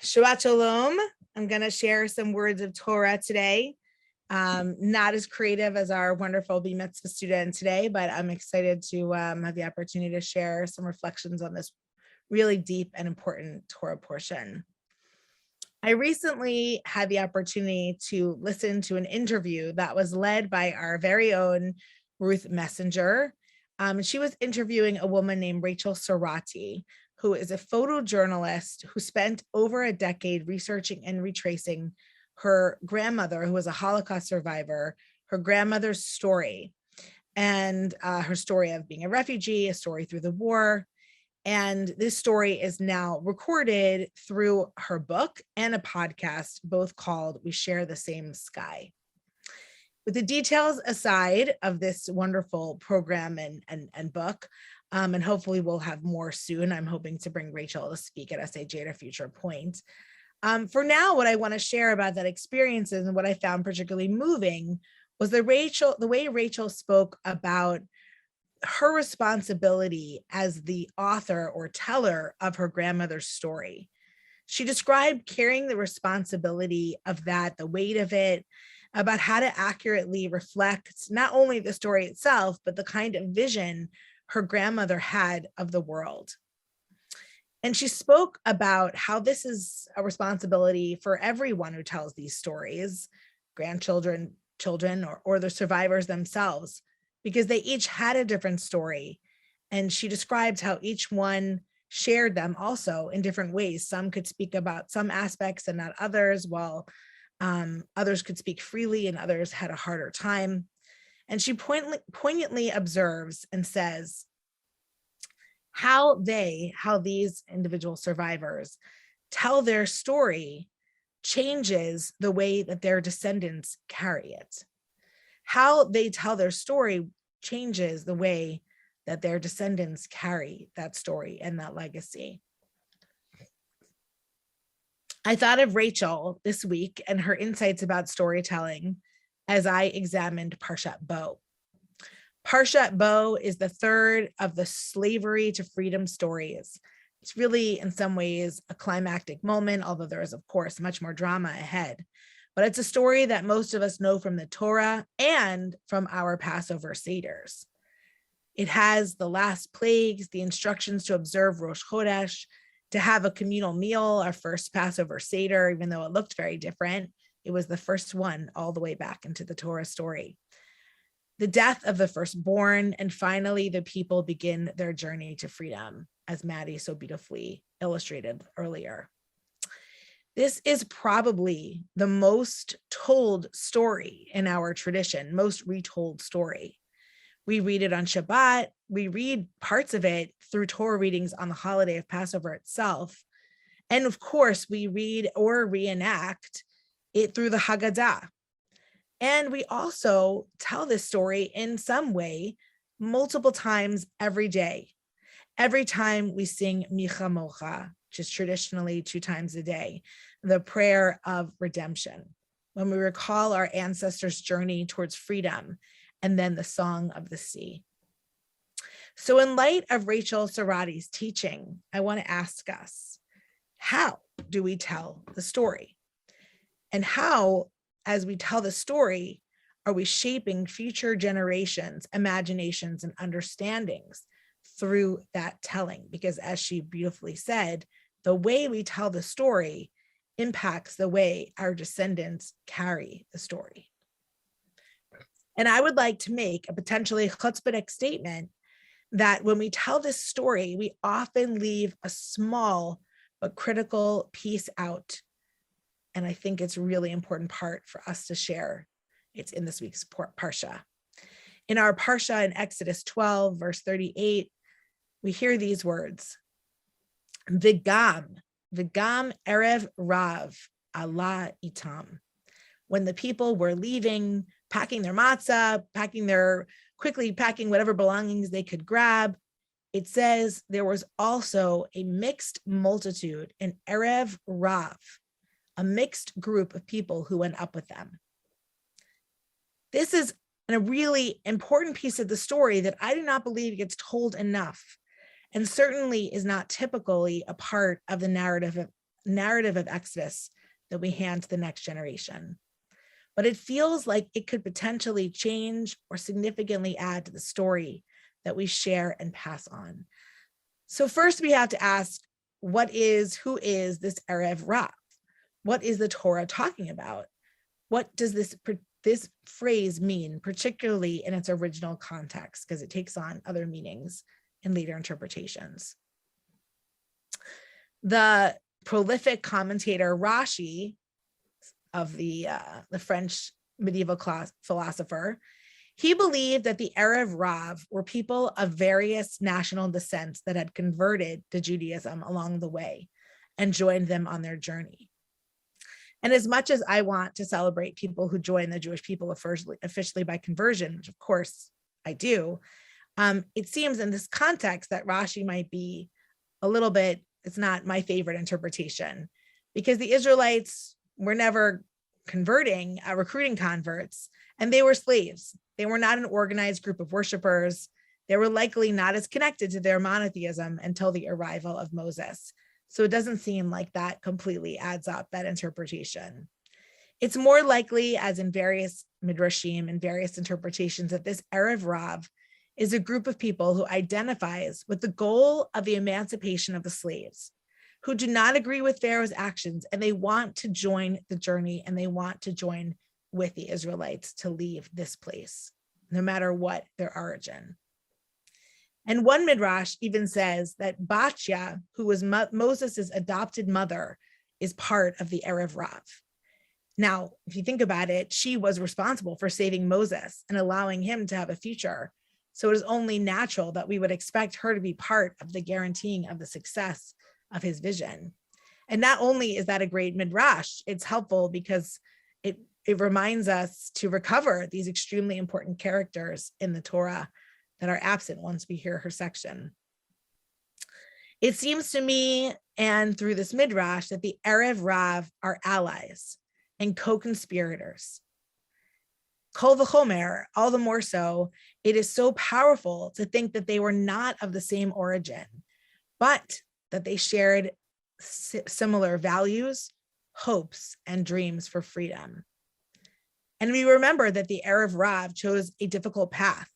Shabbat Shalom. I'm going to share some words of Torah today. Not as creative as our wonderful Bar Mitzvah student today, but I'm excited to have the opportunity to share some reflections on this really deep and important Torah portion. I recently had the opportunity to listen to an interview that was led by our very own Ruth Messenger. She was interviewing a woman named Rachel Sorati, who is a photojournalist who spent over a decade researching and retracing her grandmother, who was a Holocaust survivor, her grandmother's story, and her story of being a refugee, a story through the war. And this story is now recorded through her book and a podcast, both called We Share the Same Sky. With the details aside of this wonderful program and book, and hopefully we'll have more soon. I'm hoping to bring Rachel to speak at SAJ at a future point. For now, what I want to share about that experience and what I found particularly moving was the way Rachel spoke about her responsibility as the author or teller of her grandmother's story. She described carrying the responsibility of that, the weight of it, about how to accurately reflect not only the story itself, but the kind of vision her grandmother had of the world. And she spoke about how this is a responsibility for everyone who tells these stories, grandchildren, children, or the survivors themselves, because they each had a different story. And she describes how each one shared them also in different ways. Some could speak about some aspects and not others, while others could speak freely and others had a harder time. And she poignantly observes and says how these individual survivors tell their story changes the way that their descendants carry it. How they tell their story changes the way that their descendants carry that story and that legacy. I thought of Rachel this week and her insights about storytelling as I examined Parsha Bo. Parsha Bo is the third of the slavery to freedom stories. It's really, in some ways, a climactic moment, although there is, of course, much more drama ahead. But it's a story that most of us know from the Torah and from our Passover Seders. It has the last plagues, the instructions to observe Rosh Chodesh, to have a communal meal, our first Passover Seder, even though it looked very different. It was the first one all the way back into the Torah story. The death of the firstborn, and finally, the people begin their journey to freedom, as Maddie so beautifully illustrated earlier. This is probably the most told story in our tradition, most retold story. We read it on Shabbat. We read parts of it through Torah readings on the holiday of Passover itself. And of course, we read or reenact it through the Haggadah. And we also tell this story in some way multiple times every day. Every time we sing Micha Mocha, which is traditionally 2 times a day, the prayer of redemption, when we recall our ancestors' journey towards freedom, and then the Song of the Sea. So in light of Rachel Sorati's teaching, I want to ask us, how do we tell the story? And how, as we tell the story, are we shaping future generations' imaginations and understandings through that telling? Because as she beautifully said, the way we tell the story impacts the way our descendants carry the story. And I would like to make a potentially chutzpahdik statement that when we tell this story, we often leave a small but critical piece out. And I think it's a really important part for us to share. It's in this week's Parsha. In our Parsha in Exodus 12, verse 38, we hear these words, V'gam Erev Rav Allah itam. When the people were leaving, packing their matzah, quickly packing whatever belongings they could grab, it says there was also a mixed multitude, an Erev Rav, a mixed group of people who went up with them. This is a really important piece of the story that I do not believe gets told enough, and certainly is not typically a part of the narrative of Exodus that we hand to the next generation. But it feels like it could potentially change or significantly add to the story that we share and pass on. So first we have to ask, who is this Erev Rav? What is the Torah talking about? What does this phrase mean, particularly in its original context, because it takes on other meanings in later interpretations? The prolific commentator Rashi, of the French medieval philosopher, he believed that the Erev Rav were people of various national descents that had converted to Judaism along the way and joined them on their journey. And as much as I want to celebrate people who join the Jewish people officially by conversion, which of course I do, it seems in this context that Rashi might be a little bit, it's not my favorite interpretation, because the Israelites were never recruiting converts, and they were slaves. They were not an organized group of worshipers. They were likely not as connected to their monotheism until the arrival of Moses. So it doesn't seem like that completely adds up, that interpretation. It's more likely, as in various midrashim and various interpretations, that this Erev Rav is a group of people who identifies with the goal of the emancipation of the slaves, who do not agree with Pharaoh's actions, and they want to join the journey, and they want to join with the Israelites to leave this place, no matter what their origin. And one midrash even says that Batya, who was Moses' adopted mother, is part of the Erev Rav. Now, if you think about it, she was responsible for saving Moses and allowing him to have a future. So it is only natural that we would expect her to be part of the guaranteeing of the success of his vision. And not only is that a great midrash, it's helpful because it reminds us to recover these extremely important characters in the Torah that are absent once we hear her section. It seems to me, and through this midrash, that the Erev Rav are allies and co-conspirators. Kol v'chomer, all the more so, it is so powerful to think that they were not of the same origin, but that they shared similar values, hopes, and dreams for freedom. And we remember that the Erev Rav chose a difficult path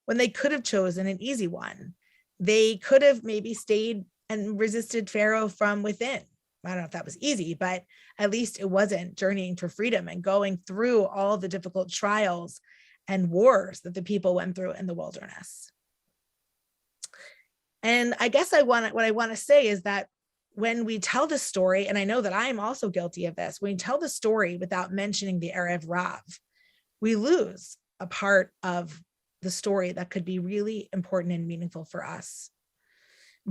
when they could have chosen an easy one. They could have maybe stayed and resisted Pharaoh from within. I don't know if that was easy, but at least it wasn't journeying to freedom and going through all the difficult trials and wars that the people went through in the wilderness. And I guess what I want to say is that when we tell the story, and I know that I am also guilty of this, when we tell the story without mentioning the Erev Rav, we lose a part of the story that could be really important and meaningful for us.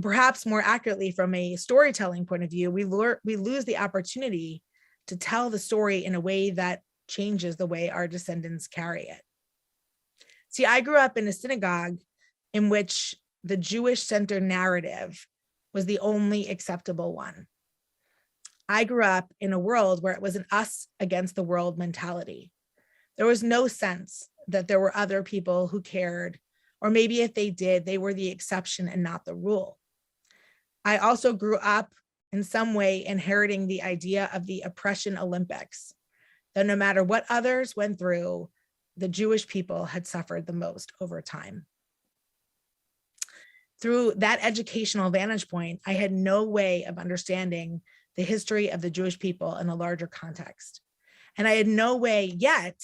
Perhaps more accurately, from a storytelling point of view, we lose the opportunity to tell the story in a way that changes the way our descendants carry it. See, I grew up in a synagogue in which the Jewish-centered narrative was the only acceptable one. I grew up in a world where it was an us against the world mentality. There was no sense that there were other people who cared, or maybe if they did, they were the exception and not the rule. I also grew up in some way inheriting the idea of the oppression Olympics, that no matter what others went through, the Jewish people had suffered the most over time. Through that educational vantage point, I had no way of understanding the history of the Jewish people in a larger context. And I had no way yet,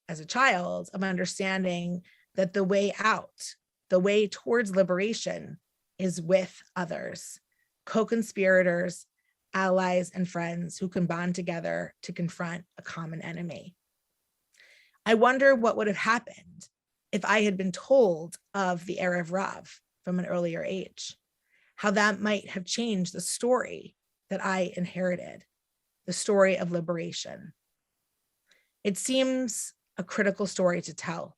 as a child, of understanding that the way out, the way towards liberation, is with others, co-conspirators, allies, and friends who can bond together to confront a common enemy. I wonder what would have happened if I had been told of the Erev Rav from an earlier age, how that might have changed the story that I inherited, the story of liberation. It seems a critical story to tell.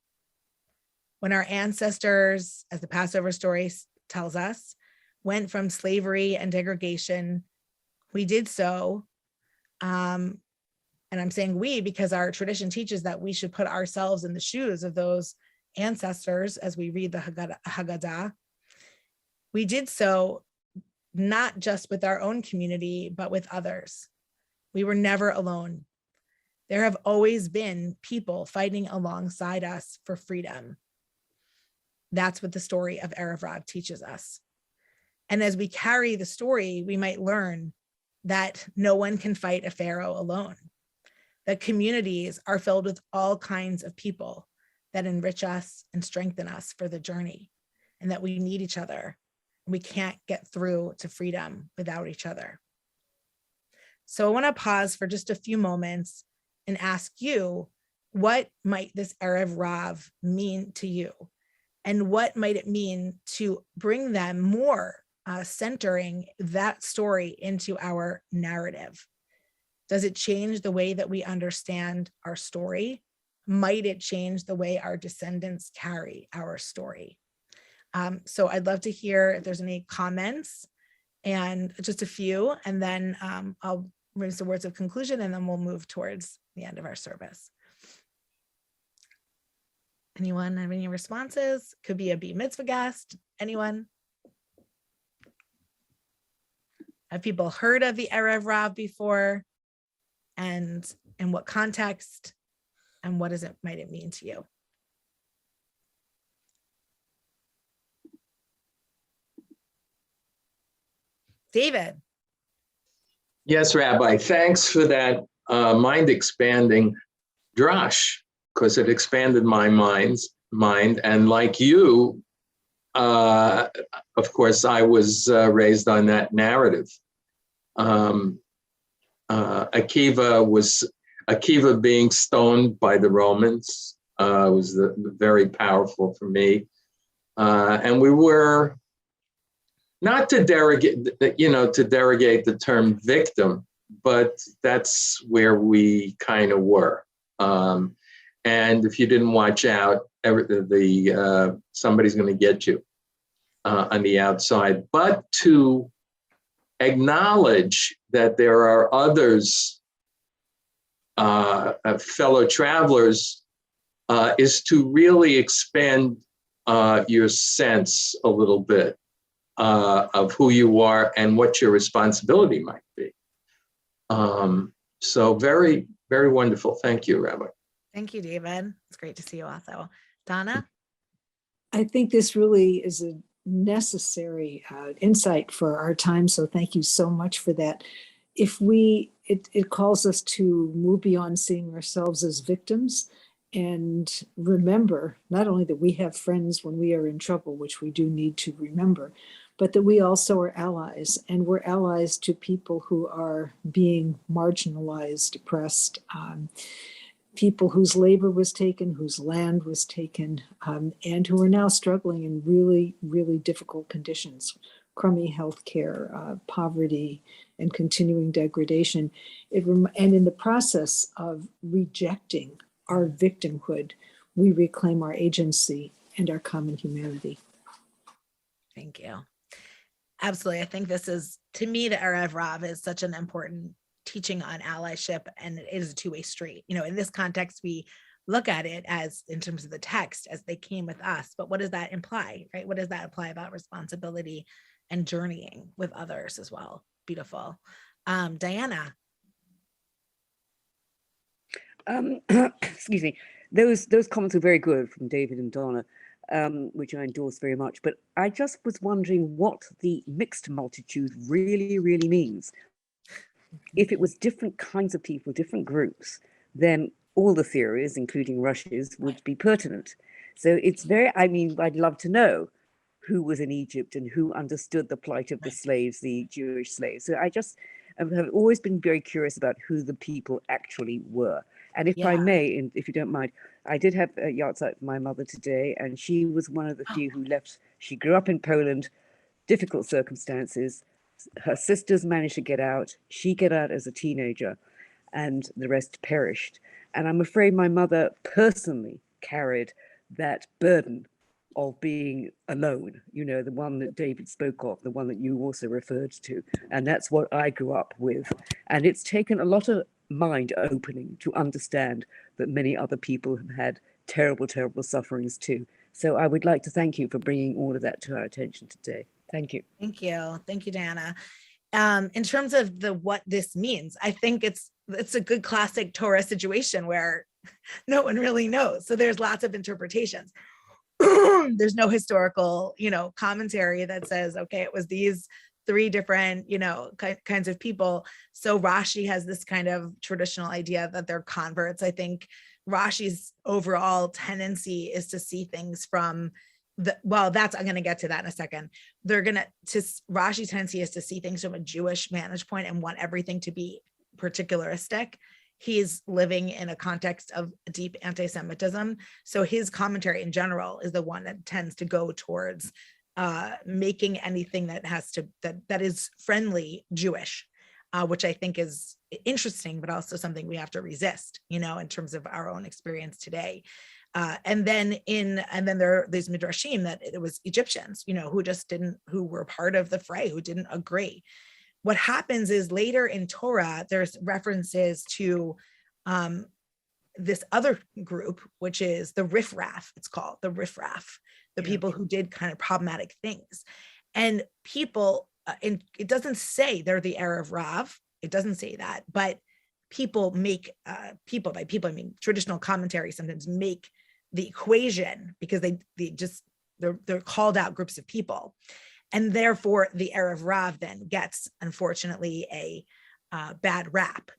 When our ancestors, as the Passover story tells us, went from slavery and degradation, we did so, and I'm saying we because our tradition teaches that we should put ourselves in the shoes of those ancestors as we read the Haggadah. We did so not just with our own community, but with others. We were never alone. There have always been people fighting alongside us for freedom. That's what the story of Erev Rav teaches us. And as we carry the story, we might learn that no one can fight a pharaoh alone, that communities are filled with all kinds of people that enrich us and strengthen us for the journey, and that we need each other. We can't get through to freedom without each other. So I want to pause for just a few moments and ask you, what might this Erev Rav mean to you? And what might it mean to bring them more, centering that story into our narrative? Does it change the way that we understand our story? Might it change the way our descendants carry our story? So I'd love to hear if there's any comments, and just a few, and then I'll raise the words of conclusion, and then we'll move towards the end of our service. Anyone have any responses? Could be a Bar Mitzvah guest. Anyone? Have people heard of the Erev Rav before? And in what context? And what might it mean to you? David. Yes, Rabbi, thanks for that mind-expanding drash, because it expanded my mind. And like you, of course, I was raised on that narrative. Akiva being stoned by the Romans was very powerful for me. And we were, not to derogate the term victim, but that's where we kind of were. And if you didn't watch out, somebody's going to get you on the outside. But to acknowledge that there are others, fellow travelers, is to really expand your sense a little bit of who you are and what your responsibility might be. So very, very wonderful. Thank you, Rabbi. Thank you, David. It's great to see you also. Donna? I think this really is a necessary insight for our time. So thank you so much for that. It calls us to move beyond seeing ourselves as victims and remember not only that we have friends when we are in trouble, which we do need to remember, but that we also are allies, and we're allies to people who are being marginalized, oppressed, people whose labor was taken, whose land was taken, and who are now struggling in really, really difficult conditions, crummy health care, poverty, and continuing degradation. And in the process of rejecting our victimhood, we reclaim our agency and our common humanity. Thank you. Absolutely. I think this is, to me, the Erev Rav is such an important teaching on allyship, and it is a two-way street. In this context, we look at it as, in terms of the text, as they came with us, but what does that imply, right? What does that imply about responsibility and journeying with others as well? Beautiful. Diana. Excuse me. Those comments were very good from David and Donna, which I endorse very much. But I just was wondering what the mixed multitude really, really means. If it was different kinds of people, different groups, then all the theories, including Rush's, would be pertinent. So it's I'd love to know who was in Egypt and who understood the plight of the slaves, the Jewish slaves. So I just have always been very curious about who the people actually were. And if I may, and if you don't mind, I did have a yahrzeit for my mother today, and she was one of the few who left. She grew up in Poland, difficult circumstances. Her sisters managed to get out. She got out as a teenager, and the rest perished. And I'm afraid my mother personally carried that burden of being alone, the one that David spoke of, the one that you also referred to. And that's what I grew up with. And it's taken a lot of mind opening to understand that many other people have had terrible, terrible sufferings too. So I would like to thank you for bringing all of that to our attention today. Thank you. Thank you. Thank you, Diana. In terms of what this means, I think it's a good classic Torah situation where no one really knows. So there's lots of interpretations. There's no historical, commentary that says, okay, it was these three different, kinds of people. So Rashi has this kind of traditional idea that they're converts. I think Rashi's overall tendency is to see things from I'm going to get to that in a second. Rashi's tendency is to see things from a Jewish vantage point and want everything to be particularistic. He's living in a context of deep anti-Semitism. So his commentary in general is the one that tends to go towards making anything that is friendly Jewish, which I think is interesting, but also something we have to resist, in terms of our own experience today. And then there are these midrashim that it was Egyptians, who were part of the fray, who didn't agree. What happens is later in Torah, there's references to this other group, which is the riffraff. It's called the riffraff, the people who did kind of problematic things. And people, it doesn't say they're the Era of Rav. It doesn't say that, but people make, by people, I mean, traditional commentary sometimes make the equation because they're called out groups of people. And therefore the Erev Rav then gets, unfortunately, a bad rap.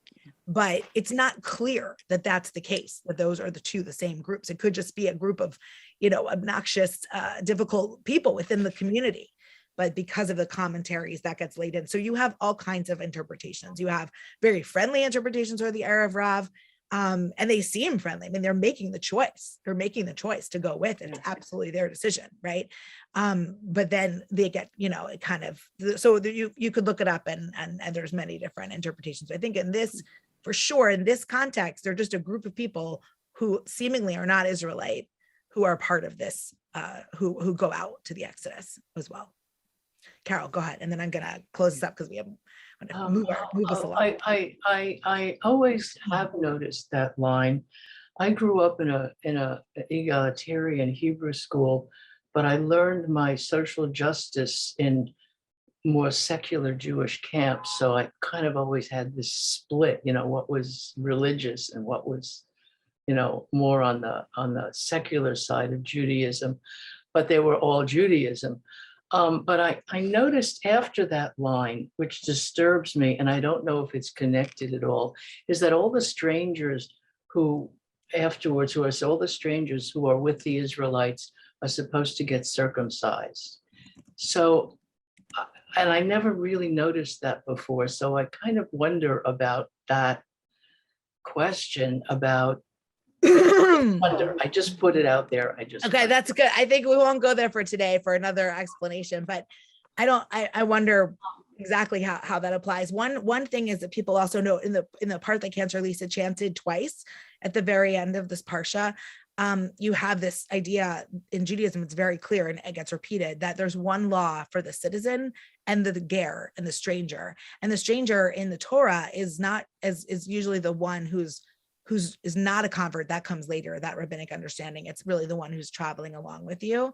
But it's not clear that that's the case, that those are the same groups. It could just be a group of, obnoxious, difficult people within the community. But because of the commentaries, that gets laid in. So you have all kinds of interpretations. You have very friendly interpretations or the Erev Rav, and they seem friendly. I mean, they're making the choice. They're making the choice to go with it. It's absolutely their decision, right? But then they get, it kind of, so you could look it up and there's many different interpretations. I think in this, for sure, in this context, they're just a group of people who seemingly are not Israelite, who are part of this, who go out to the Exodus as well. Carol, go ahead, and then I'm gonna close this up because we have to move us along. I always have noticed that line. I grew up in a egalitarian Hebrew school, but I learned my social justice in more secular Jewish camps. So I kind of always had this split, what was religious and what was, more on the secular side of Judaism, but they were all Judaism. But I noticed after that line, which disturbs me, and I don't know if it's connected at all, is that all the strangers who afterwards, all the strangers who are with the Israelites are supposed to get circumcised. So, and I never really noticed that before. So I kind of wonder about that question about I just put it out there. Okay, that's good. I think we won't go there for today for another explanation, but I wonder exactly how that applies. One thing is that people also know in the part that Cantor Lisa chanted twice at the very end of this Parsha, you have this idea in Judaism, it's very clear and it gets repeated that there's one law for the citizen and the ger and the stranger. And the stranger in the Torah is usually the one who's not a convert. That comes later, that rabbinic understanding. It's really the one who's traveling along with you.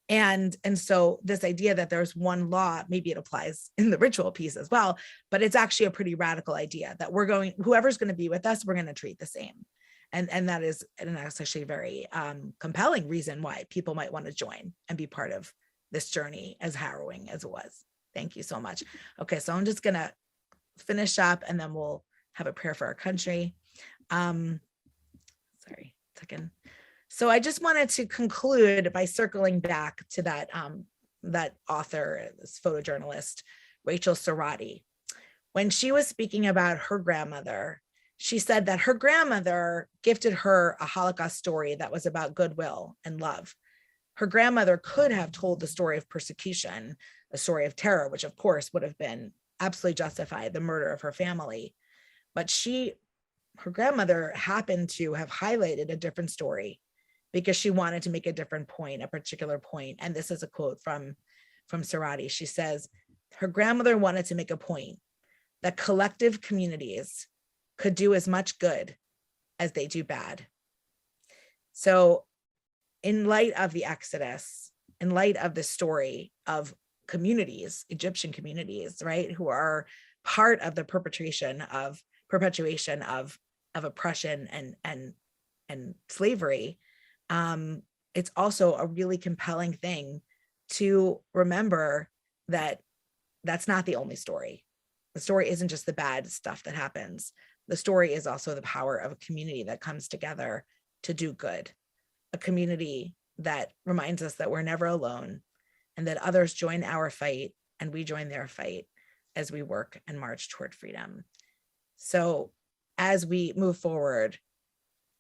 And so this idea that there's one law, maybe it applies in the ritual piece as well, but it's actually a pretty radical idea that whoever's going to be with us, we're going to treat the same. And that's actually a very compelling reason why people might want to join and be part of this journey, as harrowing as it was. Thank you so much. Okay, so I'm just going to finish up and then we'll have a prayer for our country. Sorry, a second. So I just wanted to conclude by circling back to that author, this photojournalist, Rachel Sorati. When she was speaking about her grandmother, she said that her grandmother gifted her a Holocaust story that was about goodwill and love. Her grandmother could have told the story of persecution, a story of terror, which of course would have been absolutely justified, the murder of her family. But her grandmother happened to have highlighted a different story because she wanted to make a different point, a particular point. And this is a quote from Sorati. She says, her grandmother wanted to make a point that collective communities could do as much good as they do bad. So in light of the Exodus, in light of the story of communities, Egyptian communities, right, who are part of the perpetuation of oppression and slavery. It's also a really compelling thing to remember that that's not the only story. The story isn't just the bad stuff that happens. The story is also the power of a community that comes together to do good, a community that reminds us that we're never alone and that others join our fight and we join their fight as we work and march toward freedom. So as we move forward,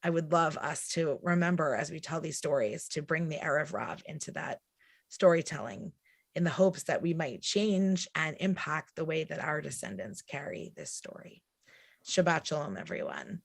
I would love us to remember, as we tell these stories, to bring the Erev Rav into that storytelling in the hopes that we might change and impact the way that our descendants carry this story. Shabbat Shalom, everyone.